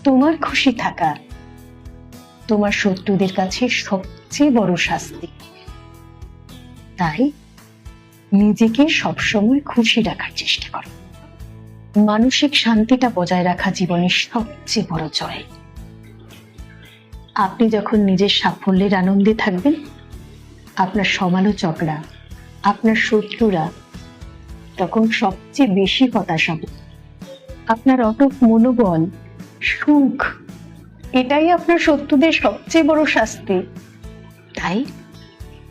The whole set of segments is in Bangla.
তোমার খুশি থাকা তোমার শত্রুদের কাছে সবচেয়ে বড় শাস্তি। তাই নিজেকে সবসময় খুশি রাখার চেষ্টা করো। মানসিক শান্তিটা বজায় রাখা জীবনের সবচেয়ে বড় জয়। আপনি যখন নিজের সাফল্যের আনন্দে থাকবেন, আপনার সমালোচকরা, আপনার শত্রুরা তখন সবচেয়ে বেশি হতাশ হবে। আপনার অটুট মনোবল, সুখ, এটাই আপনার শত্রুদের সবচেয়ে বড় শাস্তি। তাই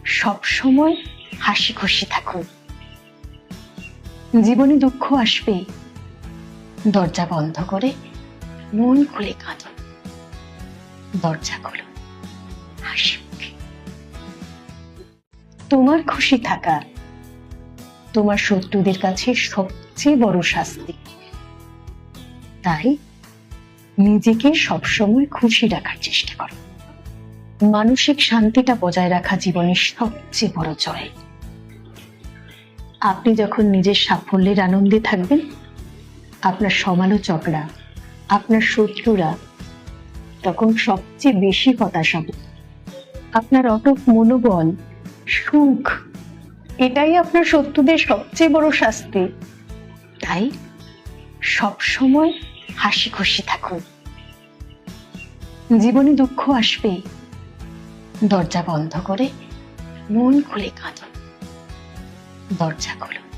সবসময় হাসি খুশি থাকুন। জীবনে দুঃখ আসবে, দরজা বন্ধ করে মন খুলে কাঁদুন। দরজা খুলুন হাসি মুখে। তোমার খুশি থাকা তোমার শত্রুদের কাছে সবচেয়ে বড় শাস্তি। তাই নিজেকে সবসময় খুশি রাখার চেষ্টা করো। মানসিক শান্তিটা বজায় রাখা জীবনের সবচেয়ে বড় জয়। আপনি যখন নিজের সাফল্যের আনন্দে থাকবেন, আপনার সমালোচকরা, আপনার শত্রুরা তখন সবচেয়ে বেশি হতাশ হবে। আপনার অটুট মনোবল, সুখ, এটাই আপনার শত্রুদের সবচেয়ে বড় শাস্তি। তাই সবসময় হাসি খুশি থাকুন। জীবনে দুঃখ আসবে, দরজা বন্ধ করে মন খুলে কাঁদুন। দরজা খুলুন